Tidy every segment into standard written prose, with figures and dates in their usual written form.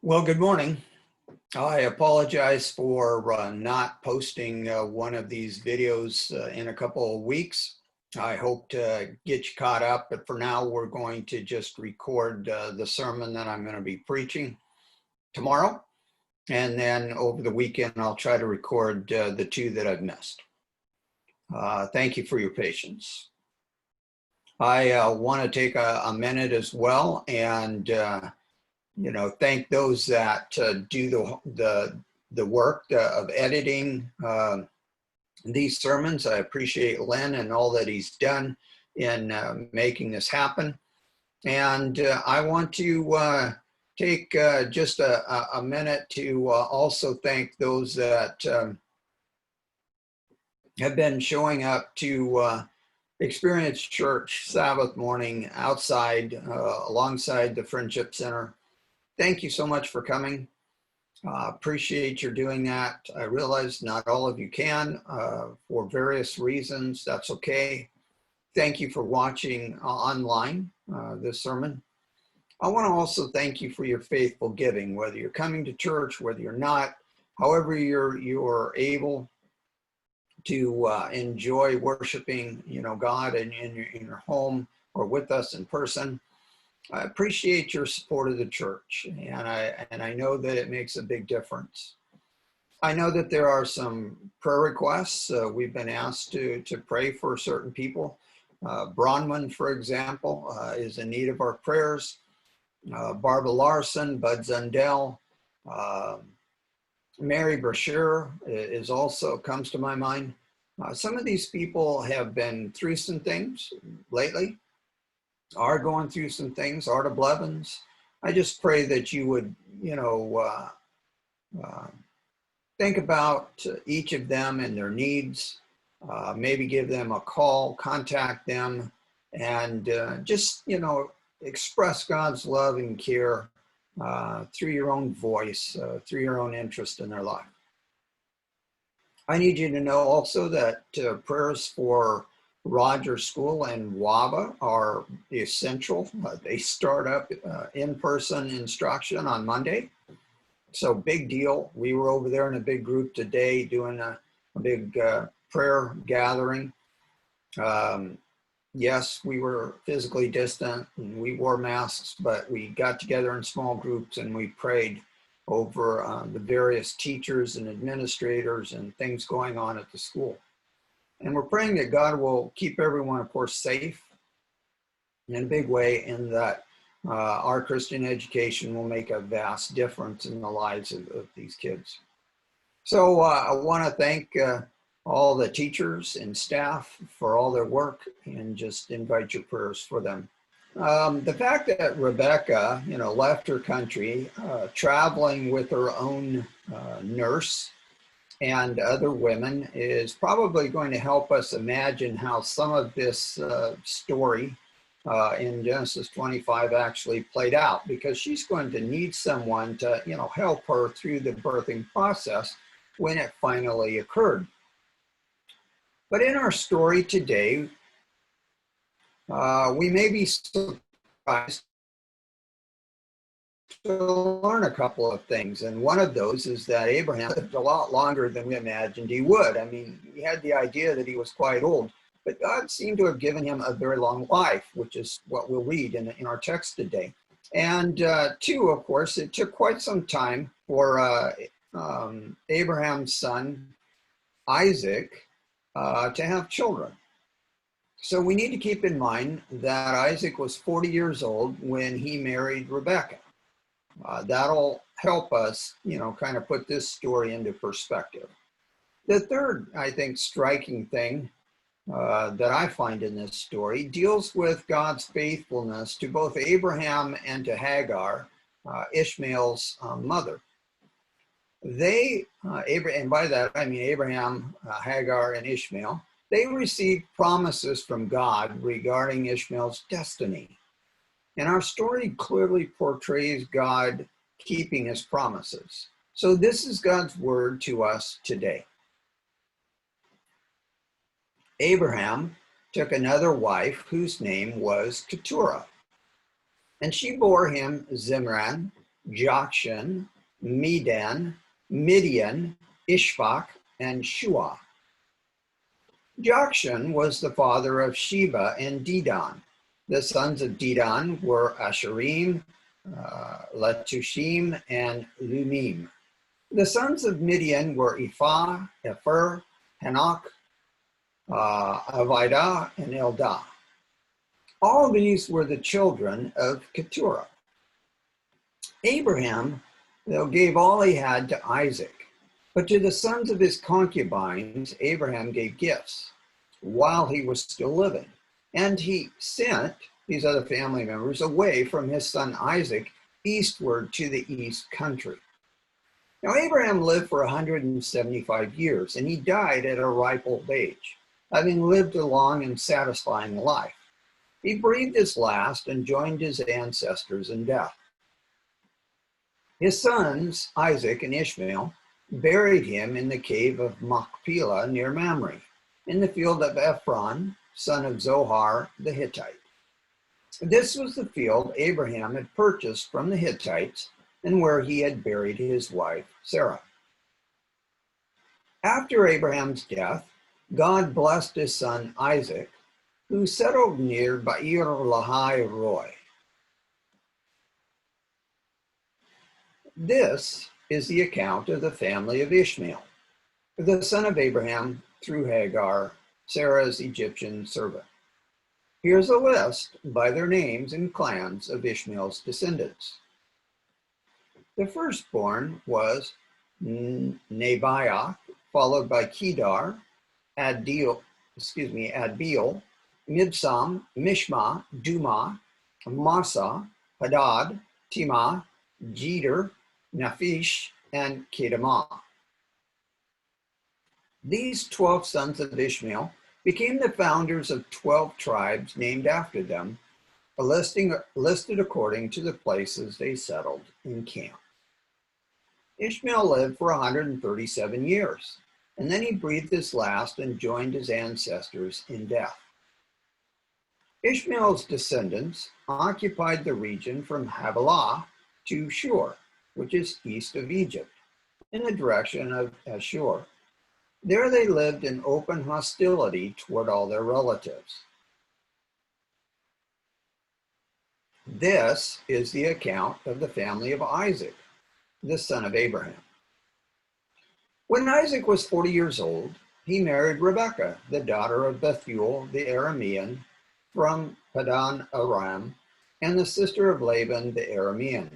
Well, good morning. I apologize for not posting one of these videos in a couple of weeks. I hope to get you caught up, but for now, we're going to just record the sermon that I'm going to be preaching tomorrow. And then over the weekend, I'll try to record the two that I've missed. Thank you for your patience. I want to take a minute as well and thank those that do the work of editing these sermons. I appreciate Len and all that he's done in making this happen. And I want to take just a minute to also thank those that have been showing up to Experience Church Sabbath morning outside alongside the Friendship Center. Thank you so much for coming. Appreciate your doing that. I realize not all of you can for various reasons. That's okay. Thank you for watching online this sermon. I want to also thank you for your faithful giving, whether you're coming to church, whether you're not, however you're able to enjoy worshiping, God in your home or with us in person. I appreciate your support of the church, and I know that it makes a big difference. I know that there are some prayer requests. We've been asked to pray for certain people. Bronwyn, for example, is in need of our prayers. Barbara Larson, Bud Zundell, Mary Brashear is also comes to my mind. Some of these people have been through some things lately, are going through some things. Arta Blevins, I just pray that you would, think about each of them and their needs, maybe give them a call, contact them, and just, express God's love and care through your own voice, through your own interest in their life. I need you to know also that prayers for Rogers School and Walla are essential. They start up in-person instruction on Monday. So big deal. We were over there in a big group today doing a big prayer gathering. Yes, we were physically distant and we wore masks, but we got together in small groups and we prayed over the various teachers and administrators and things going on at the school. And we're praying that God will keep everyone, of course, safe in a big way, and that our Christian education will make a vast difference in the lives of these kids. So I want to thank all the teachers and staff for all their work and just invite your prayers for them. The fact that Rebecca, left her country, traveling with her own nurse and other women is probably going to help us imagine how some of this story in Genesis 25 actually played out, because she's going to need someone to, help her through the birthing process when it finally occurred. But in our story today, we may be surprised to learn a couple of things. And one of those is that Abraham lived a lot longer than we imagined he would. I mean, we had the idea that he was quite old, but God seemed to have given him a very long life, which is what we'll read in our text today. And two, of course, it took quite some time for Abraham's son, Isaac, to have children. So we need to keep in mind that Isaac was 40 years old when he married Rebecca. That'll help us, kind of put this story into perspective. The third, I think, striking thing that I find in this story deals with God's faithfulness to both Abraham and to Hagar, Ishmael's mother. They, and by that I mean Abraham, Hagar, and Ishmael, they received promises from God regarding Ishmael's destiny. And our story clearly portrays God keeping his promises. So this is God's word to us today. Abraham took another wife whose name was Keturah, and she bore him Zimran Jokshan, Medan, Midian, Ishbak, and Shua. Jokshan was the father of Sheba and Dedan. The sons of Dedan were Asherim, Letushim, and Lumim. The sons of Midian were Ephah, Epher, Hanok, Avidah, and Eldah. All these were the children of Keturah. Abraham, though, gave all he had to Isaac, but to the sons of his concubines, Abraham gave gifts while he was still living. And he sent these other family members away from his son Isaac eastward to the east country. Now, Abraham lived for 175 years, and he died at a ripe old age, having lived a long and satisfying life. He breathed his last and joined his ancestors in death. His sons, Isaac and Ishmael, buried him in the cave of Machpelah near Mamre, in the field of Ephron, son of Zohar the Hittite. This was the field Abraham had purchased from the Hittites and where he had buried his wife, Sarah. After Abraham's death, God blessed his son Isaac, who settled near Be'er Lahai Roi. This is the account of the family of Ishmael, the son of Abraham through Hagar, Sarah's Egyptian servant. Here's a list by their names and clans of Ishmael's descendants. The firstborn was Nebiah, followed by Kedar, Adbeel, Mibsam, Mishma, Duma, Massa, Hadad, Timah, Jeter, Naphish, and Kedemah. These 12 sons of Ishmael became the founders of 12 tribes named after them, listed according to the places they settled in camp. Ishmael lived for 137 years, and then he breathed his last and joined his ancestors in death. Ishmael's descendants occupied the region from Havilah to Shur, which is east of Egypt, in the direction of Ashur. There they lived in open hostility toward all their relatives. This is the account of the family of Isaac, the son of Abraham. When Isaac was 40 years old, he married Rebekah, the daughter of Bethuel the Aramean from Padan Aram, and the sister of Laban the Aramean.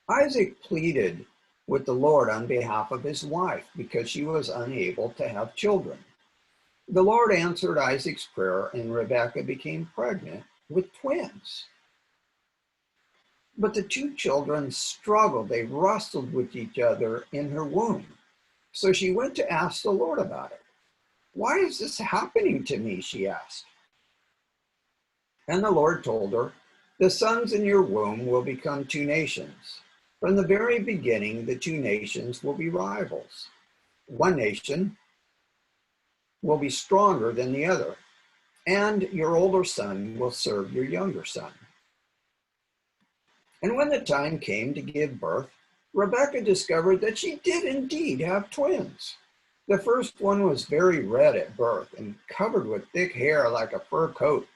Isaac pleaded with the Lord on behalf of his wife because she was unable to have children. The Lord answered Isaac's prayer, and Rebekah became pregnant with twins. But the two children struggled. They wrestled with each other in her womb. So she went to ask the Lord about it. "Why is this happening to me?" she asked. And the Lord told her, "The sons in your womb will become two nations. From the very beginning, the two nations will be rivals. One nation will be stronger than the other, and your older son will serve your younger son." And when the time came to give birth, Rebekah discovered that she did indeed have twins. The first one was very red at birth and covered with thick hair like a fur coat.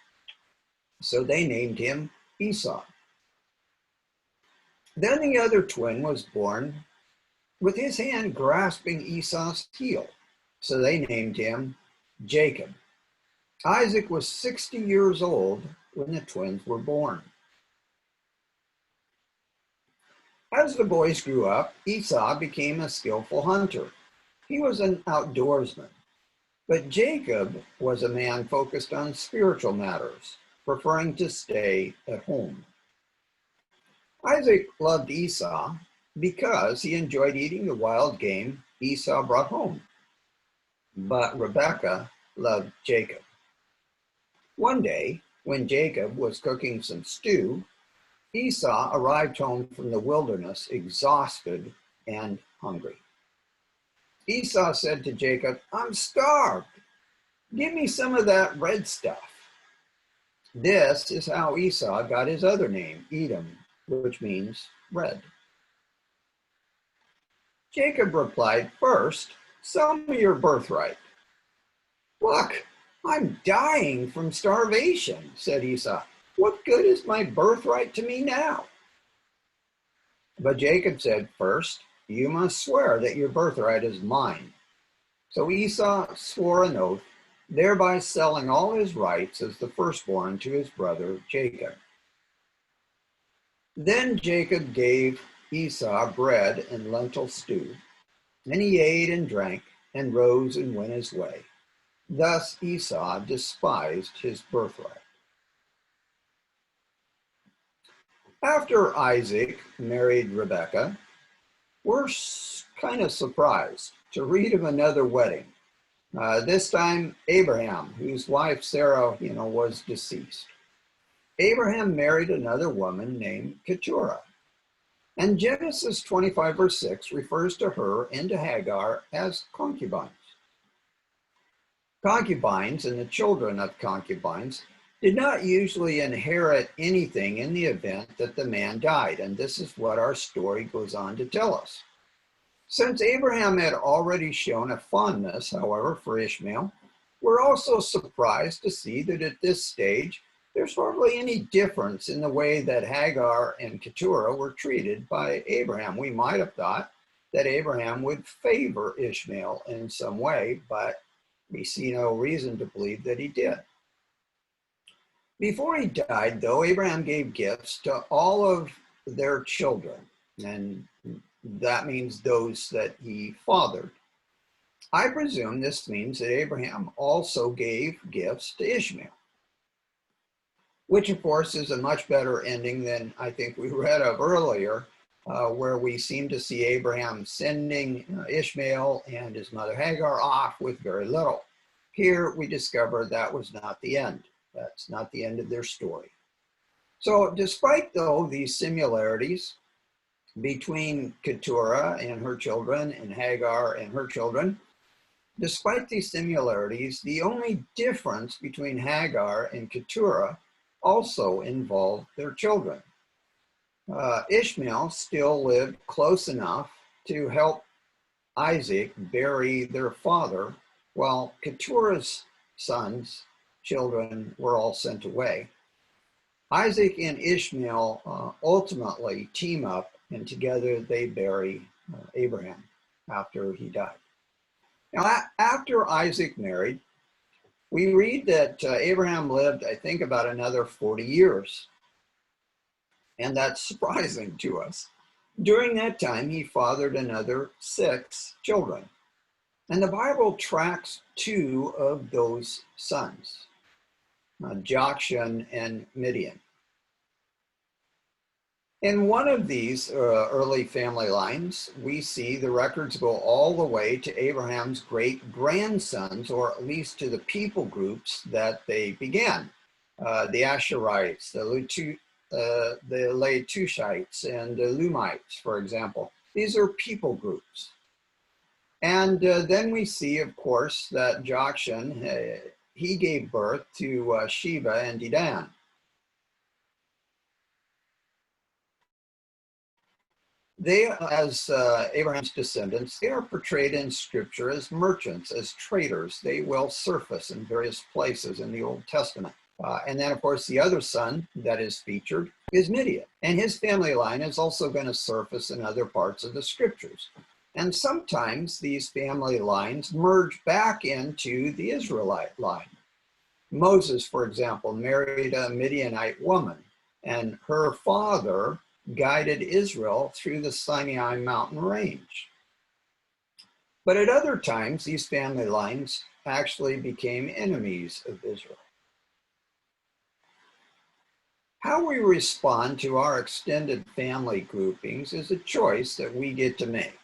So they named him Esau. Then the other twin was born with his hand grasping Esau's heel. So they named him Jacob. Isaac was 60 years old when the twins were born. As the boys grew up, Esau became a skillful hunter. He was an outdoorsman. But Jacob was a man focused on spiritual matters, preferring to stay at home. Isaac loved Esau because he enjoyed eating the wild game Esau brought home. But Rebekah loved Jacob. One day, when Jacob was cooking some stew, Esau arrived home from the wilderness exhausted and hungry. Esau said to Jacob, "I'm starved. Give me some of that red stuff." This is how Esau got his other name, Edom, which means red. Jacob replied, "First, sell me your birthright." "Look, I'm dying from starvation," said Esau. "What good is my birthright to me now?" But Jacob said, "First, you must swear that your birthright is mine." So Esau swore an oath, thereby selling all his rights as the firstborn to his brother Jacob. Then Jacob gave Esau bread and lentil stew, and he ate and drank and rose and went his way. Thus Esau despised his birthright. After Isaac married Rebekah, we're kind of surprised to read of another wedding. This time Abraham, whose wife Sarah, was deceased. Abraham married another woman named Keturah. And Genesis 25 verse 6 refers to her and to Hagar as concubines. Concubines and the children of concubines did not usually inherit anything in the event that the man died, and this is what our story goes on to tell us. Since Abraham had already shown a fondness, however, for Ishmael, we're also surprised to see that at this stage, there's hardly any difference in the way that Hagar and Keturah were treated by Abraham. We might have thought that Abraham would favor Ishmael in some way, but we see no reason to believe that he did. Before he died, though, Abraham gave gifts to all of their children, and that means those that he fathered. I presume this means that Abraham also gave gifts to Ishmael, which of course is a much better ending than I think we read of earlier, where we seem to see Abraham sending Ishmael and his mother Hagar off with very little. Here we discover that was not the end. That's not the end of their story. So despite, though, these similarities between Keturah and her children and Hagar and her children, despite these similarities, the only difference between Hagar and Keturah also involved their children. Ishmael still lived close enough to help Isaac bury their father, while Keturah's children were all sent away. Isaac and Ishmael ultimately team up, and together they bury Abraham after he died. Now, after Isaac married, we read that Abraham lived, I think, about another 40 years. And that's surprising to us. During that time, he fathered another 6 children. And the Bible tracks 2 of those sons, Jokshan and Midian. In one of these early family lines, we see the records go all the way to Abraham's great-grandsons, or at least to the people groups that they began. The Asherites, the Latushites, and the Lumites, for example. These are people groups. And then we see, of course, that Jokshan, he gave birth to Sheba and Dedan. They, as Abraham's descendants, they are portrayed in Scripture as merchants, as traders. They will surface in various places in the Old Testament. And then, of course, the other son that is featured is Midian. And his family line is also going to surface in other parts of the Scriptures. And sometimes these family lines merge back into the Israelite line. Moses, for example, married a Midianite woman, and her father guided Israel through the Sinai mountain range. But at other times, these family lines actually became enemies of Israel. How we respond to our extended family groupings is a choice that we get to make.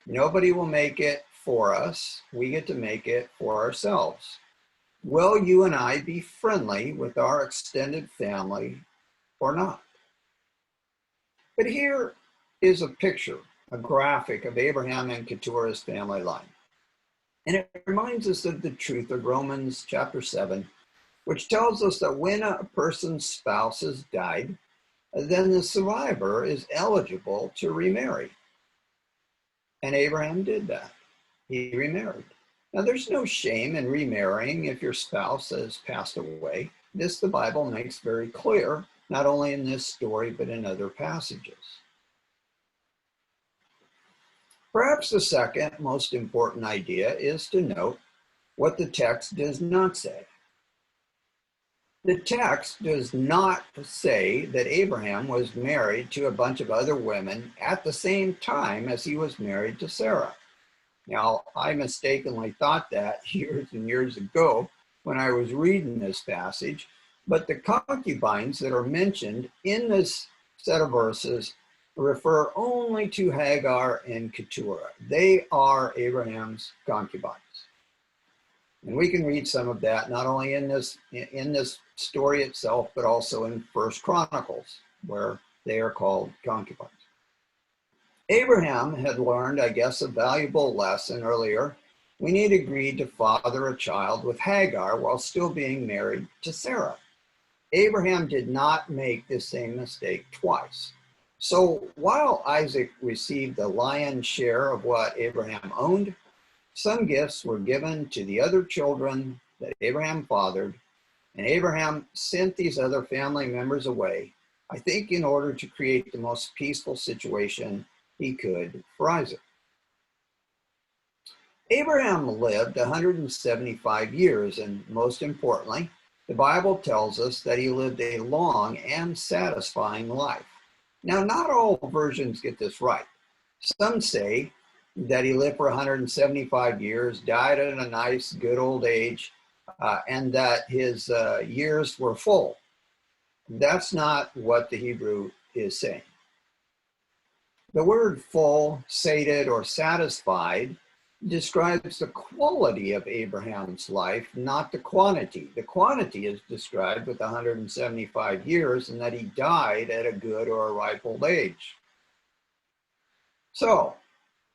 Nobody will make it for us. We get to make it for ourselves. Will you and I be friendly with our extended family or not? But here is a picture, a graphic of Abraham and Keturah's family line. And it reminds us of the truth of Romans chapter 7, which tells us that when a person's spouse has died, then the survivor is eligible to remarry. And Abraham did that. He remarried. Now, there's no shame in remarrying if your spouse has passed away. This the Bible makes very clear, not only in this story, but in other passages. Perhaps the second most important idea is to note what the text does not say. The text does not say that Abraham was married to a bunch of other women at the same time as he was married to Sarah. Now, I mistakenly thought that years and years ago when I was reading this passage, but the concubines that are mentioned in this set of verses refer only to Hagar and Keturah. They are Abraham's concubines. And we can read some of that not only in this story itself, but also in First Chronicles, where they are called concubines. Abraham had learned, I guess, a valuable lesson earlier when he'd agreed to father a child with Hagar while still being married to Sarah. Abraham did not make the same mistake twice. So while Isaac received the lion's share of what Abraham owned, some gifts were given to the other children that Abraham fathered, and Abraham sent these other family members away, I think in order to create the most peaceful situation he could for Isaac. Abraham lived 175 years, and most importantly, the Bible tells us that he lived a long and satisfying life. Now, not all versions get this right. Some say that he lived for 175 years, died at a nice, good old age, and that his years were full. That's not what the Hebrew is saying. The word full, sated, or satisfied describes the quality of Abraham's life, not the quantity. The quantity is described with 175 years and that he died at a good or a ripe old age. So,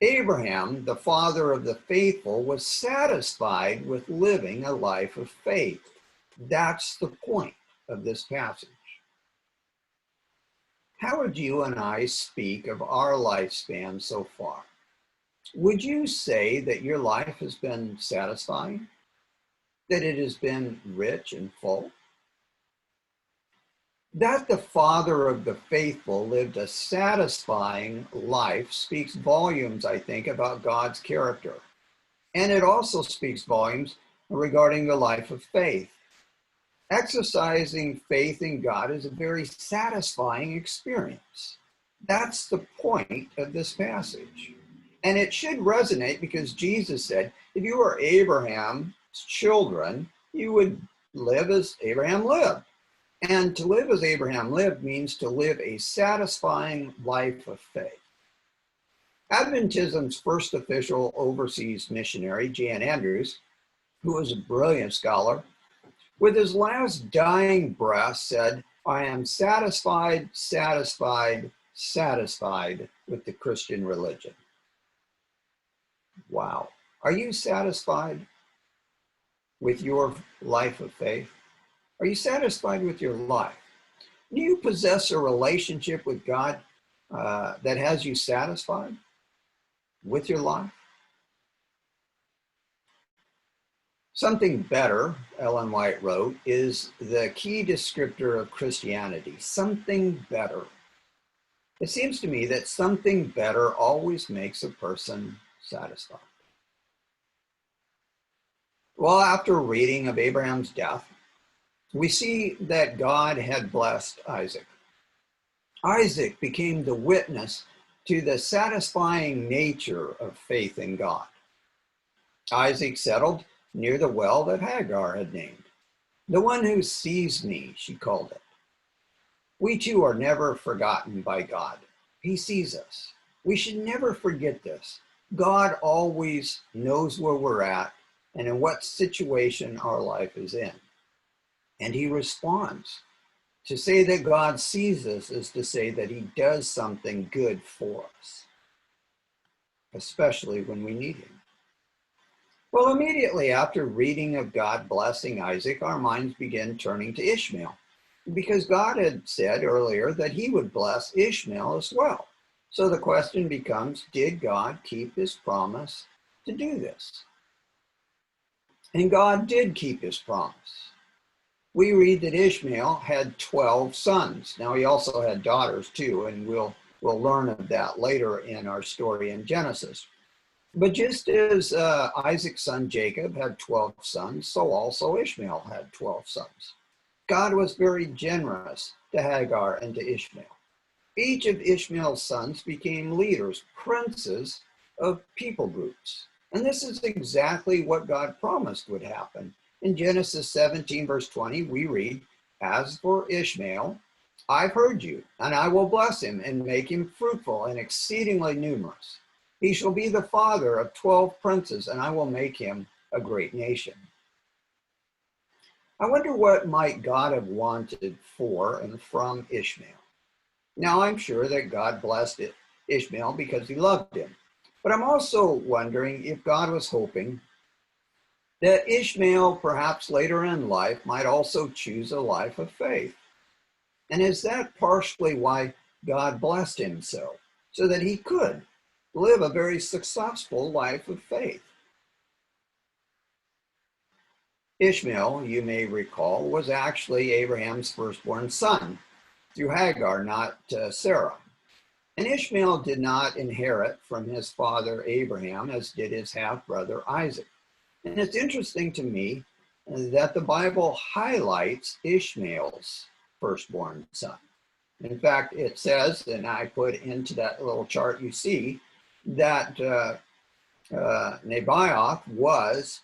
Abraham, the father of the faithful, was satisfied with living a life of faith. That's the point of this passage. How would you and I speak of our lifespan so far? Would you say that your life has been satisfying? That it has been rich and full? That the father of the faithful lived a satisfying life speaks volumes, I think, about God's character. And it also speaks volumes regarding the life of faith. Exercising faith in God is a very satisfying experience. That's the point of this passage. And it should resonate because Jesus said, if you were Abraham's children, you would live as Abraham lived. And to live as Abraham lived means to live a satisfying life of faith. Adventism's first official overseas missionary, Jan Andrews, who was a brilliant scholar, with his last dying breath said, I am satisfied, satisfied, satisfied with the Christian religion. Wow. Are you satisfied with your life of faith? Are you satisfied with your life? Do you possess a relationship with God that has you satisfied with your life? Something better, Ellen White wrote, is the key descriptor of Christianity. Something better. It seems to me that something better always makes a person satisfied. Well, after reading of Abraham's death, we see that God had blessed Isaac. Isaac became the witness to the satisfying nature of faith in God. Isaac settled near the well that Hagar had named. The one who sees me, she called it. We too are never forgotten by God. He sees us. We should never forget this. God always knows where we're at and in what situation our life is in. And he responds. To say that God sees us is to say that he does something good for us, especially when we need him. Well, immediately after reading of God blessing Isaac, our minds begin turning to Ishmael. because God had said earlier that he would bless Ishmael as well. So the question becomes, did God keep his promise to do this? And God did keep his promise. We read that Ishmael had 12 sons. Now he also had daughters too, and we'll learn of that later in our story in Genesis. But just as Isaac's son Jacob had 12 sons, so also Ishmael had 12 sons. God was very generous to Hagar and to Ishmael. Each of Ishmael's sons became leaders, princes of people groups. And this is exactly what God promised would happen. In Genesis 17, verse 20, we read, "As for Ishmael, I've heard you, and I will bless him and make him fruitful and exceedingly numerous. He shall be the father of 12 princes, and I will make him a great nation." I wonder what might God have wanted for and from Ishmael. Now, I'm sure that God blessed Ishmael because he loved him. But I'm also wondering if God was hoping that Ishmael, perhaps later in life, might also choose a life of faith. And is that partially why God blessed him so that he could live a very successful life of faith? Ishmael, you may recall, was actually Abraham's firstborn son through Hagar, not Sarah. And Ishmael did not inherit from his father Abraham, as did his half-brother Isaac. And it's interesting to me that the Bible highlights Ishmael's firstborn son. In fact, it says, and I put into that little chart you see, that Nebaioth was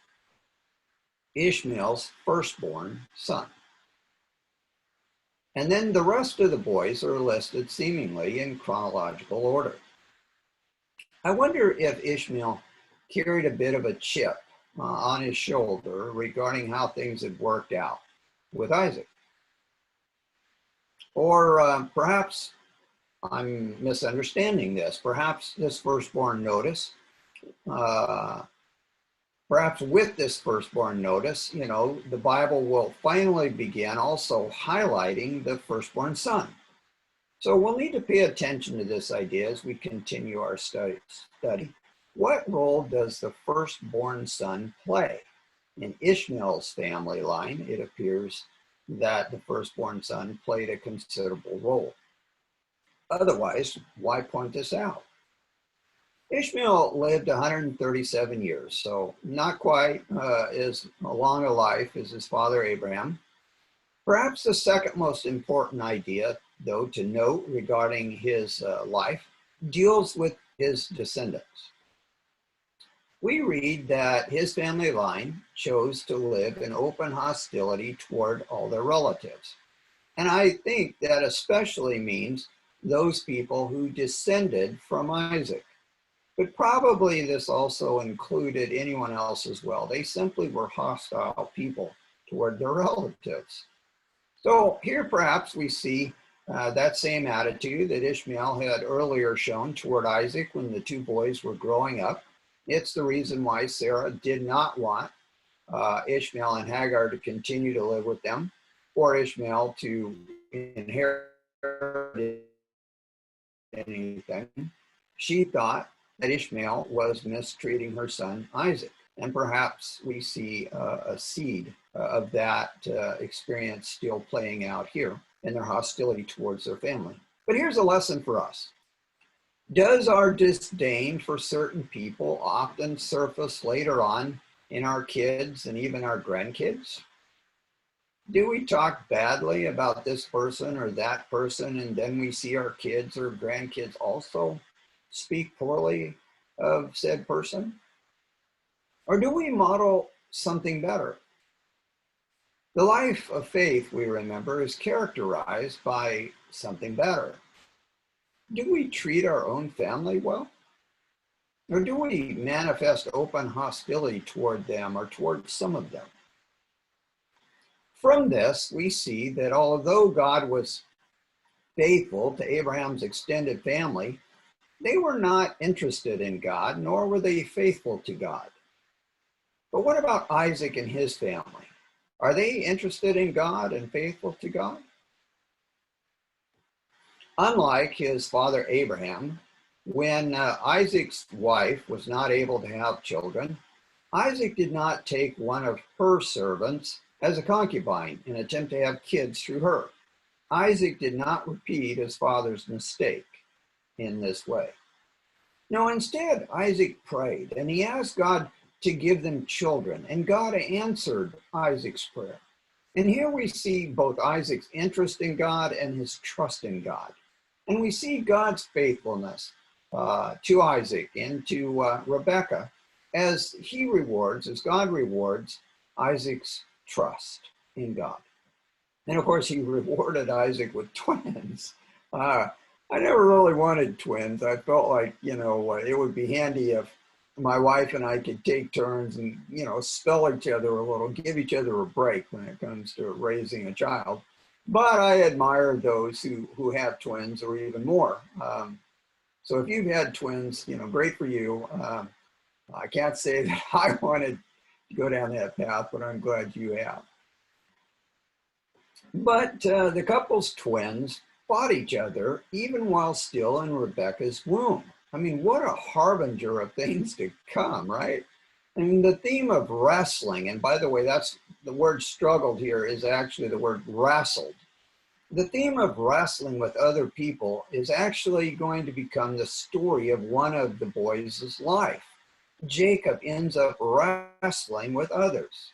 Ishmael's firstborn son. And then the rest of the boys are listed seemingly in chronological order. I wonder if Ishmael carried a bit of a chip on his shoulder regarding how things had worked out with Isaac. Or perhaps I'm misunderstanding this. Perhaps this firstborn notice, perhaps with this firstborn notice, the Bible will finally begin also highlighting the firstborn son. So we'll need to pay attention to this idea as we continue our study. What role does the firstborn son play? In Ishmael's family line, it appears that the firstborn son played a considerable role. Otherwise, why point this out? Ishmael lived 137 years, so not quite as long a life as his father Abraham. Perhaps the second most important idea, though, to note regarding his life deals with his descendants. We read that his family line chose to live in open hostility toward all their relatives. And I think that especially means those people who descended from Isaac. But probably this also included anyone else as well. They simply were hostile people toward their relatives. So here perhaps we see that same attitude that Ishmael had earlier shown toward Isaac when the two boys were growing up. It's the reason why Sarah did not want Ishmael and Hagar to continue to live with them, or Ishmael to inherit anything. She thought that Ishmael was mistreating her son Isaac. And perhaps we see a seed of that experience still playing out here in their hostility towards their family. But here's a lesson for us. Does our disdain for certain people often surface later on in our kids and even our grandkids? Do we talk badly about this person or that person, and then we see our kids or grandkids also speak poorly of said person? Or do we model something better? The life of faith, we remember, is characterized by something better. Do we treat our own family well? Or do we manifest open hostility toward them or toward some of them? From this, we see that although God was faithful to Abraham's extended family, they were not interested in God, nor were they faithful to God. But what about Isaac and his family? Are they interested in God and faithful to God? Unlike his father Abraham, when Isaac's wife was not able to have children, Isaac did not take one of her servants as a concubine and attempt to have kids through her. Isaac did not repeat his father's mistake in this way. No, instead, Isaac prayed and he asked God to give them children, and God answered Isaac's prayer. And here we see both Isaac's interest in God and his trust in God. And we see God's faithfulness to Isaac and to Rebekah as God rewards Isaac's trust in God. And of course, he rewarded Isaac with twins. I never really wanted twins. I felt like, it would be handy if my wife and I could take turns and, spell each other a little, give each other a break when it comes to raising a child. But I admire those who have twins or even more. So if you've had twins, great for you. I can't say that I wanted to go down that path, but I'm glad you have. But the couple's twins fought each other even while still in Rebekah's womb. I mean, what a harbinger of things to come, right? I mean, the theme of wrestling, and by the way, that's the word struggled here is actually the word wrestled. The theme of wrestling with other people is actually going to become the story of one of the boys' life. Jacob ends up wrestling with others.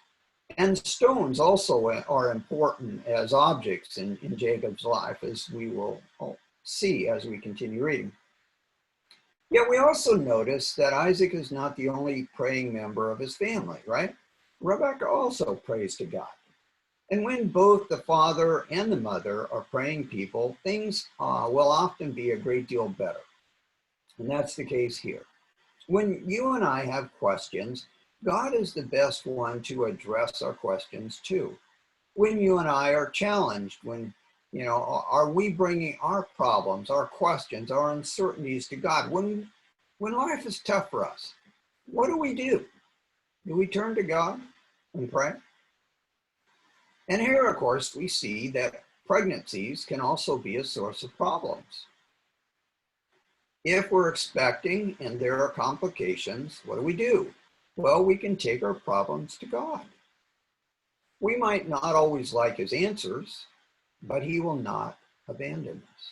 And stones also are important as objects in Jacob's life, as we will see as we continue reading. Yet we also notice that Isaac is not the only praying member of his family, right? Rebekah also prays to God. And when both the father and the mother are praying people, things will often be a great deal better. And that's the case here. When you and I have questions, God is the best one to address our questions to. When you and I are challenged, when, are we bringing our problems, our questions, our uncertainties to God? When life is tough for us, what do we do? Do we turn to God and pray? And here, of course, we see that pregnancies can also be a source of problems. If we're expecting and there are complications, what do? Well, we can take our problems to God. We might not always like his answers, but he will not abandon us.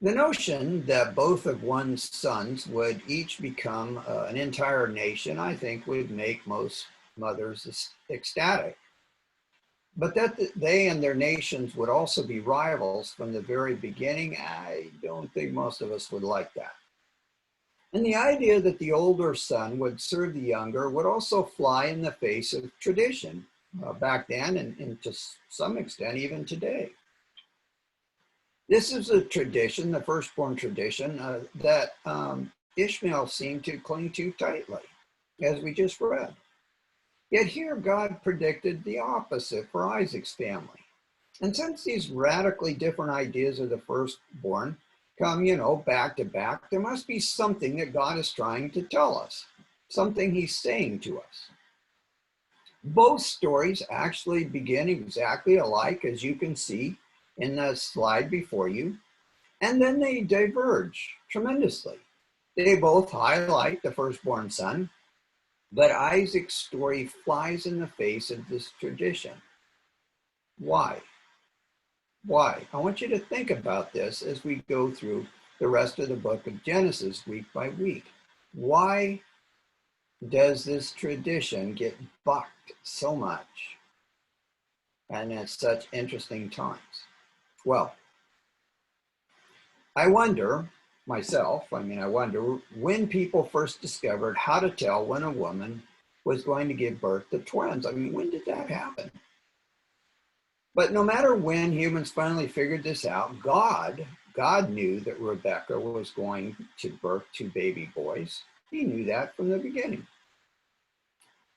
The notion that both of one's sons would each become an entire nation, I think, would make most mothers ecstatic. But that they and their nations would also be rivals from the very beginning, I don't think most of us would like that. And the idea that the older son would serve the younger would also fly in the face of tradition back then and to some extent even today. This is a tradition, the firstborn tradition, that Ishmael seemed to cling to tightly, as we just read. Yet here God predicted the opposite for Isaac's family. And since these radically different ideas of the firstborn come, back to back, there must be something that God is trying to tell us, something he's saying to us. Both stories actually begin exactly alike, as you can see in the slide before you, and then they diverge tremendously. They both highlight the firstborn son, but Isaac's story flies in the face of this tradition. Why? Why? I want you to think about this as we go through the rest of the book of Genesis week by week. Why does this tradition get bucked so much and at such interesting times? Well, I wonder when people first discovered how to tell when a woman was going to give birth to twins. When did that happen? But no matter when humans finally figured this out, God knew that Rebekah was going to birth two baby boys. He knew that from the beginning.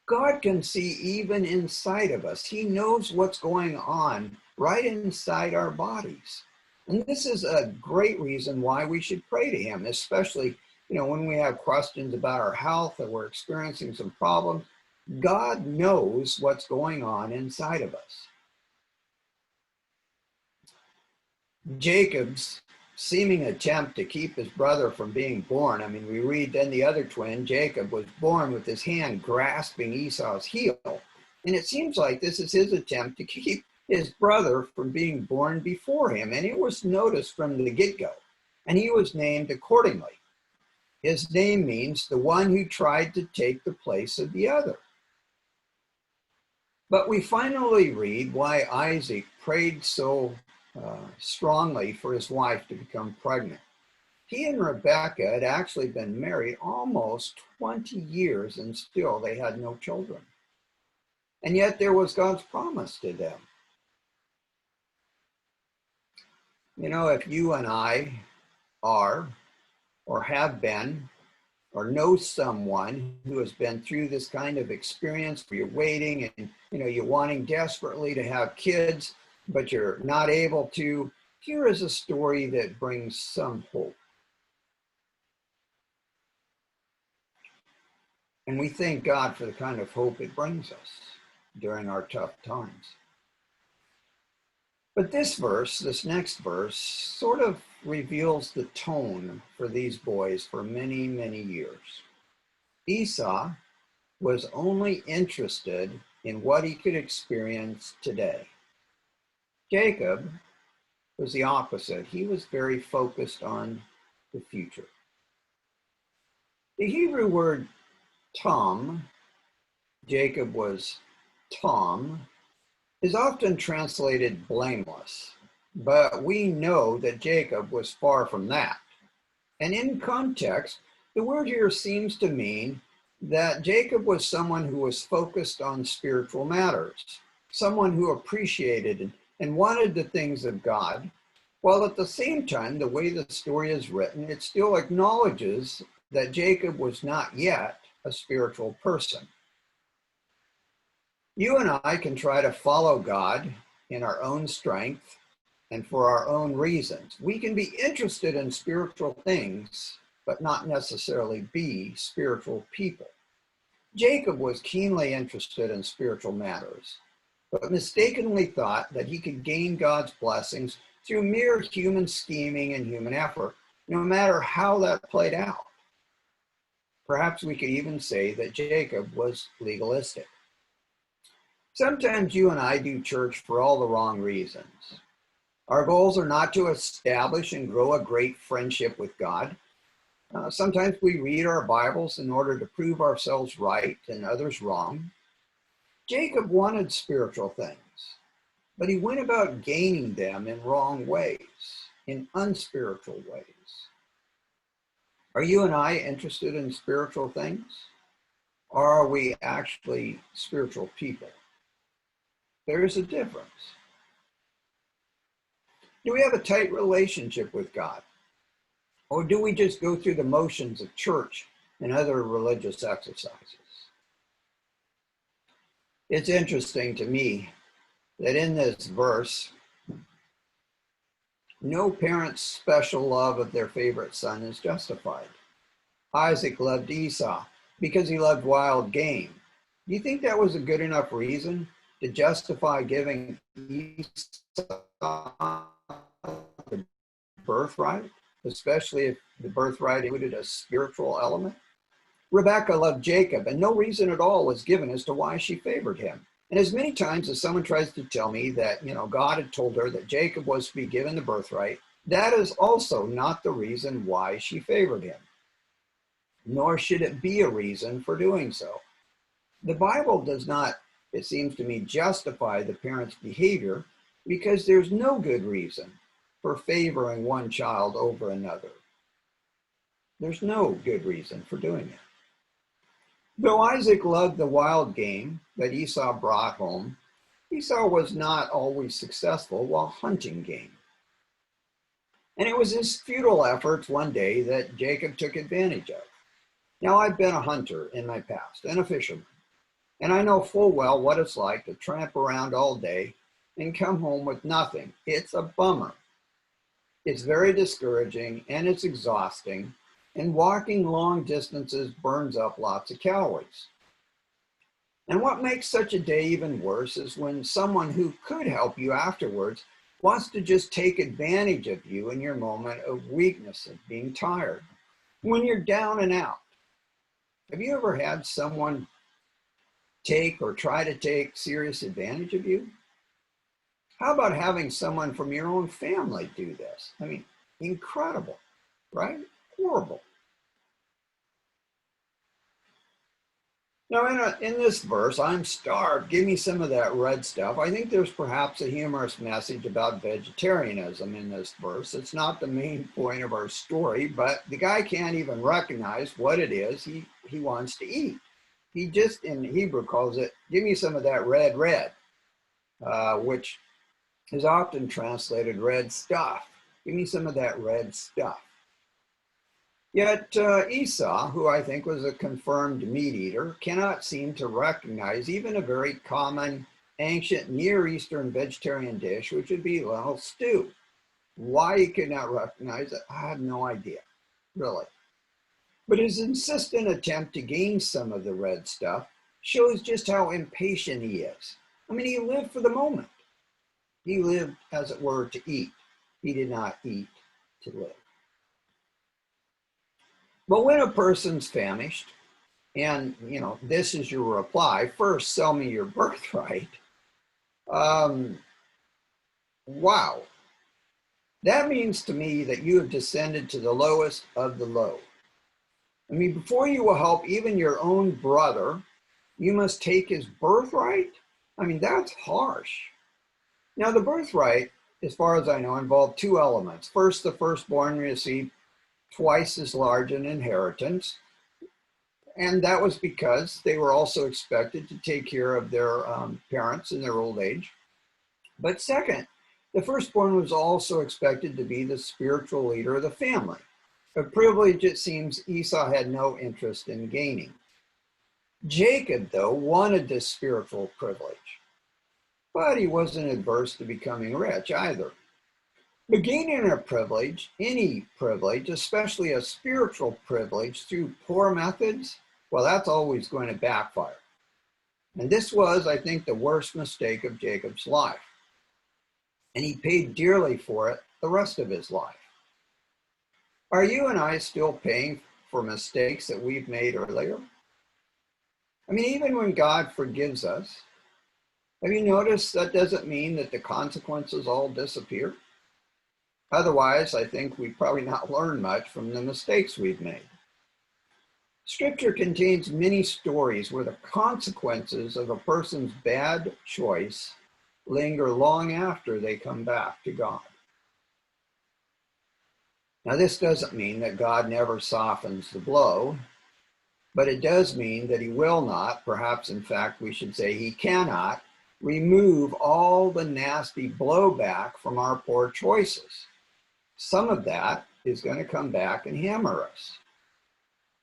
God can see even inside of us. He knows what's going on right inside our bodies. And this is a great reason why we should pray to him, especially, when we have questions about our health or we're experiencing some problems. God knows what's going on inside of us. Jacob's seeming attempt to keep his brother from being born. I mean, we read then the other twin, Jacob, was born with his hand grasping Esau's heel. And it seems like this is his attempt to keep his brother from being born before him. And it was noticed from the get-go. And he was named accordingly. His name means the one who tried to take the place of the other. But we finally read why Isaac prayed so strongly for his wife to become pregnant. He and Rebekah had actually been married almost 20 years and still they had no children. And yet there was God's promise to them. You know, if you and I are or have been or know someone who has been through this kind of experience where you're waiting and you're wanting desperately to have kids, but you're not able to, here is a story that brings some hope. And we thank God for the kind of hope it brings us during our tough times. But this next verse, sort of reveals the tone for these boys for many, many years. Esau was only interested in what he could experience today. Jacob was the opposite. He was very focused on the future. The Hebrew word Tom, Jacob was Tom, is often translated blameless, but we know that Jacob was far from that. And in context, the word here seems to mean that Jacob was someone who was focused on spiritual matters, someone who appreciated and wanted the things of God, while at the same time, the way the story is written, it still acknowledges that Jacob was not yet a spiritual person. You and I can try to follow God in our own strength and for our own reasons. We can be interested in spiritual things, but not necessarily be spiritual people. Jacob was keenly interested in spiritual matters, but mistakenly thought that he could gain God's blessings through mere human scheming and human effort, no matter how that played out. Perhaps we could even say that Jacob was legalistic. Sometimes you and I do church for all the wrong reasons. Our goals are not to establish and grow a great friendship with God. Sometimes we read our Bibles in order to prove ourselves right and others wrong. Jacob wanted spiritual things, but he went about gaining them in wrong ways, in unspiritual ways. Are you and I interested in spiritual things? Or are we actually spiritual people? There's a difference. Do we have a tight relationship with God? Or do we just go through the motions of church and other religious exercises? It's interesting to me that in this verse, no parent's special love of their favorite son is justified. Isaac loved Esau because he loved wild game. Do you think that was a good enough reason to justify giving Esau the birthright, especially if the birthright included a spiritual element? Rebekah loved Jacob, and no reason at all was given as to why she favored him. And as many times as someone tries to tell me that, God had told her that Jacob was to be given the birthright, that is also not the reason why she favored him. Nor should it be a reason for doing so. The Bible does not, it seems to me, justify the parent's behavior because there's no good reason for favoring one child over another. There's no good reason for doing it. Though Isaac loved the wild game that Esau brought home, Esau was not always successful while hunting game. And it was his futile efforts one day that Jacob took advantage of. Now, I've been a hunter in my past and a fisherman, and I know full well what it's like to tramp around all day and come home with nothing. It's a bummer. It's very discouraging and it's exhausting, and walking long distances burns up lots of calories. And what makes such a day even worse is when someone who could help you afterwards wants to just take advantage of you in your moment of weakness, of being tired, when you're down and out. Have you ever had someone take or try to take serious advantage of you? How about having someone from your own family do this? I mean, incredible, right? Horrible. Now, in this verse, I'm starved, give me some of that red stuff. I think there's perhaps a humorous message about vegetarianism in this verse. It's not the main point of our story, but the guy can't even recognize what it is he wants to eat. He just, in Hebrew, calls it, give me some of that red, which is often translated red stuff. Give me some of that red stuff. Yet Esau, who I think was a confirmed meat eater, cannot seem to recognize even a very common ancient Near Eastern vegetarian dish, which would be lentil stew. Why he could not recognize it, I have no idea, really. But his insistent attempt to gain some of the red stuff shows just how impatient he is. I mean, he lived for the moment. He lived, as it were, to eat. He did not eat to live. But when a person's famished, and this is your reply, first sell me your birthright. Wow. That means to me that you have descended to the lowest of the low. I mean, before you will help even your own brother, you must take his birthright? I mean, that's harsh. Now, the birthright, as far as I know, involved two elements. First, the firstborn received twice as large an inheritance, and that was because they were also expected to take care of their parents in their old age. But second, the firstborn was also expected to be the spiritual leader of the family, a privilege it seems Esau had no interest in gaining. Jacob, though, wanted this spiritual privilege, but he wasn't adverse to becoming rich either. But gaining a privilege, any privilege, especially a spiritual privilege through poor methods, well, that's always going to backfire. And this was, I think, the worst mistake of Jacob's life. And he paid dearly for it the rest of his life. Are you and I still paying for mistakes that we've made earlier? I mean, even when God forgives us, have you noticed that doesn't mean that the consequences all disappear? Otherwise, I think we probably not learned much from the mistakes we've made. Scripture contains many stories where the consequences of a person's bad choice linger long after they come back to God. Now, this doesn't mean that God never softens the blow, but it does mean that he will not, perhaps in fact we should say he cannot, remove all the nasty blowback from our poor choices. Some of that is going to come back and hammer us.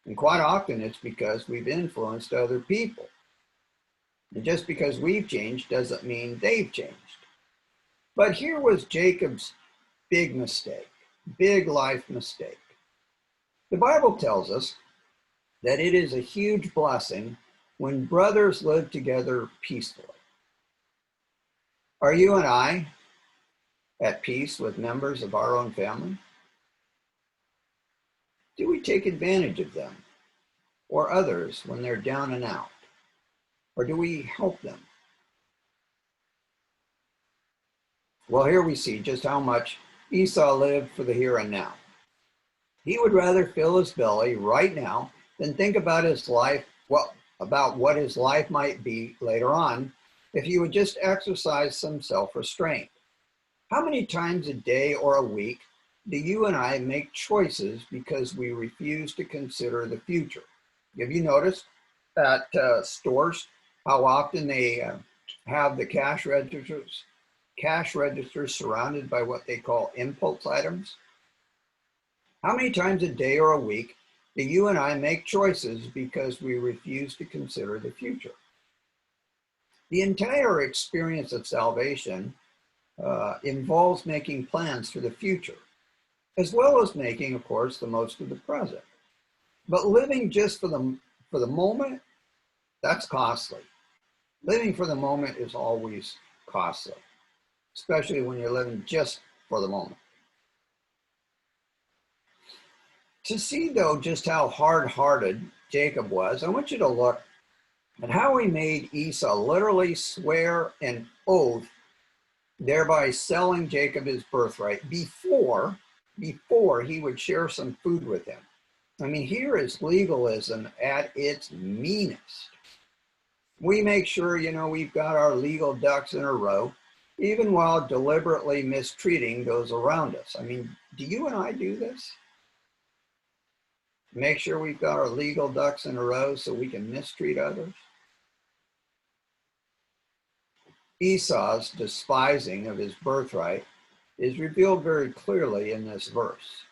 And quite often it's because we've influenced other people. And just because we've changed doesn't mean they've changed. But here was Jacob's big mistake, big life mistake. The Bible tells us that it is a huge blessing when brothers live together peacefully. Are you and I at peace with members of our own family? Do we take advantage of them or others when they're down and out? Or do we help them? Well, here we see just how much Esau lived for the here and now. He would rather fill his belly right now than think about his life, about what his life might be later on if he would just exercise some self-restraint. How many times a day or a week do you and I make choices because we refuse to consider the future? Have you noticed at stores how often they have the cash registers surrounded by what they call impulse items? How many times a day or a week do you and I make choices because we refuse to consider the future? The entire experience of salvation involves making plans for the future, as well as making, of course, the most of the present. But living just for the moment, that's costly. Living for the moment is always costly. especially when you're living just for the moment. To see, though, just how hard-hearted Jacob was, I want you to look at how he made Esau literally swear an oath, thereby selling Jacob his birthright before he would share some food with him. I mean, here is legalism at its meanest. We make sure, we've got our legal ducks in a row, even while deliberately mistreating those around us. I mean, do you and I do this? Make sure we've got our legal ducks in a row so we can mistreat others? Esau's despising of his birthright is revealed very clearly in this verse.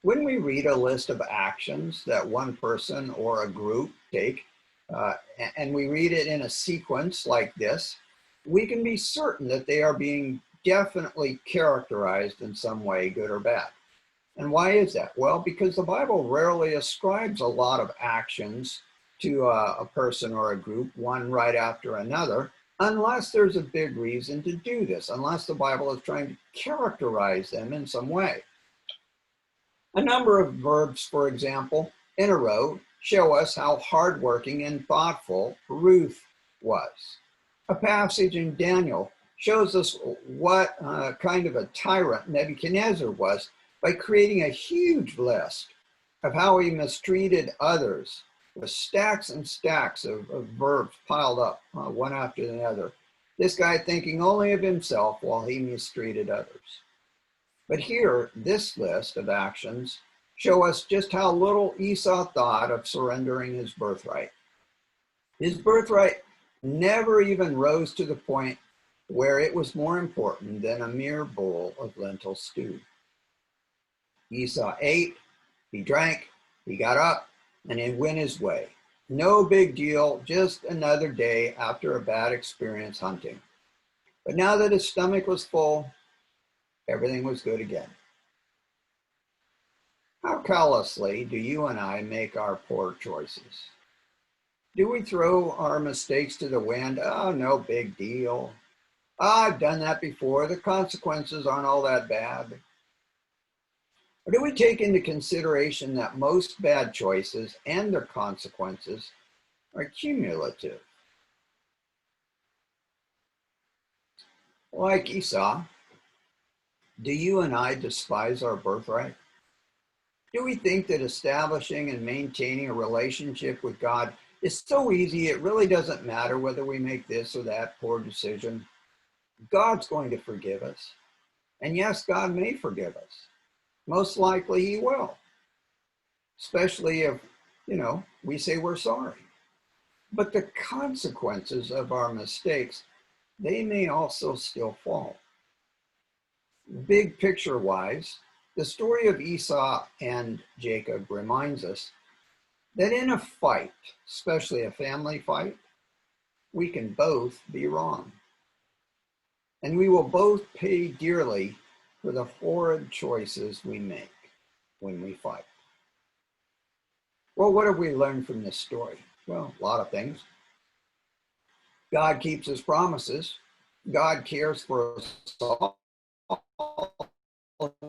When we read a list of actions that one person or a group take, and we read it in a sequence like this, we can be certain that they are being definitely characterized in some way, good or bad. And why is that? Well, because the Bible rarely ascribes a lot of actions to a person or a group, one right after another, unless there's a big reason to do this, unless the Bible is trying to characterize them in some way. A number of verbs, for example, in a row show us how hardworking and thoughtful Ruth was. A passage in Daniel shows us what kind of a tyrant Nebuchadnezzar was by creating a huge list of how he mistreated others with stacks and stacks of verbs piled up one after the other. This guy thinking only of himself while he mistreated others. But here, this list of actions show us just how little Esau thought of surrendering his birthright. His birthright never even rose to the point where it was more important than a mere bowl of lentil stew. Esau ate, he drank, he got up, and he went his way. No big deal, just another day after a bad experience hunting. But now that his stomach was full, everything was good again. How callously do you and I make our poor choices? Do we throw our mistakes to the wind? Oh, no big deal. I've done that before. The consequences aren't all that bad. Or do we take into consideration that most bad choices and their consequences are cumulative? Like Esau, do you and I despise our birthright? Do we think that establishing and maintaining a relationship with God is so easy it really doesn't matter whether we make this or that poor decision? God's going to forgive us. And yes, God may forgive us. Most likely he will. Especially if, we say we're sorry. But the consequences of our mistakes, they may also still fall. Big picture wise, the story of Esau and Jacob reminds us that in a fight, especially a family fight, we can both be wrong. And we will both pay dearly for the horrid choices we make when we fight. Well, what have we learned from this story? Well, a lot of things. God keeps his promises. God cares for us all.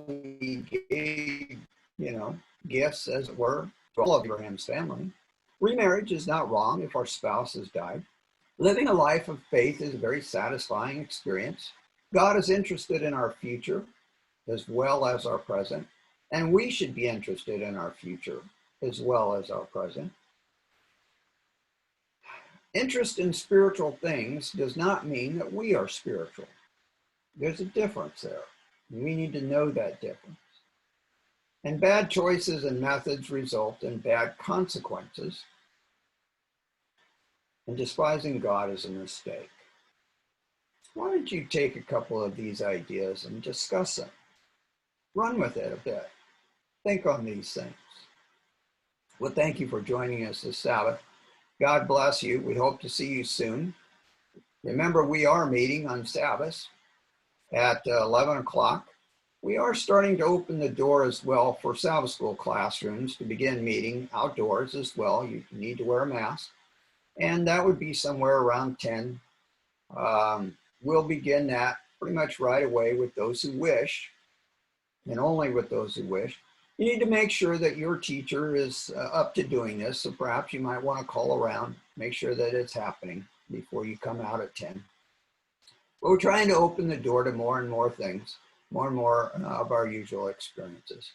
He gave, gifts, as it were, to all of Abraham's family. Remarriage is not wrong if our spouse has died. Living a life of faith is a very satisfying experience. God is interested in our future as well as our present, and we should be interested in our future as well as our present. Interest in spiritual things does not mean that we are spiritual. There's a difference there. We need to know that difference. And bad choices and methods result in bad consequences. And despising God is a mistake. Why don't you take a couple of these ideas and discuss them? Run with it a bit. Think on these things. Well, thank you for joining us this Sabbath. God bless you. We hope to see you soon. Remember, we are meeting on Sabbath at 11 o'clock. We are starting to open the door as well for Sabbath school classrooms to begin meeting outdoors as well. You need to wear a mask. And that would be somewhere around 10. We'll begin that pretty much right away with those who wish, and only with those who wish. You need to make sure that your teacher is up to doing this. So perhaps you might want to call around, make sure that it's happening before you come out at 10. But we're trying to open the door to more and more things, more and more of our usual experiences.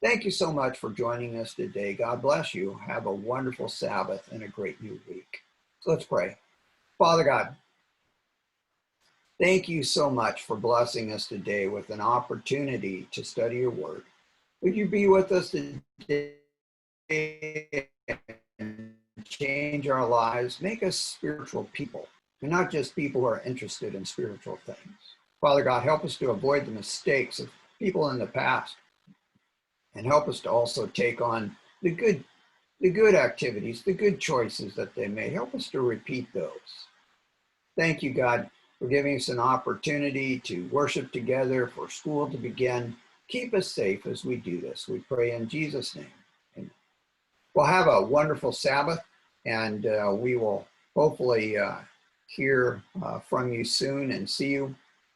Thank you so much for joining us today. God bless you. Have a wonderful Sabbath and a great new week. So let's pray. Father God, thank you so much for blessing us today with an opportunity to study your word. Would you be with us today and change our lives, make us spiritual people, and not just people who are interested in spiritual things. Father God, help us to avoid the mistakes of people in the past, and help us to also take on the good activities, the good choices that they made. Help us to repeat those. Thank you, God, for giving us an opportunity to worship together, for school to begin. Keep us safe as we do this. We pray in Jesus' name. Amen. Well, have a wonderful Sabbath, and we will hopefully hear from you soon and see you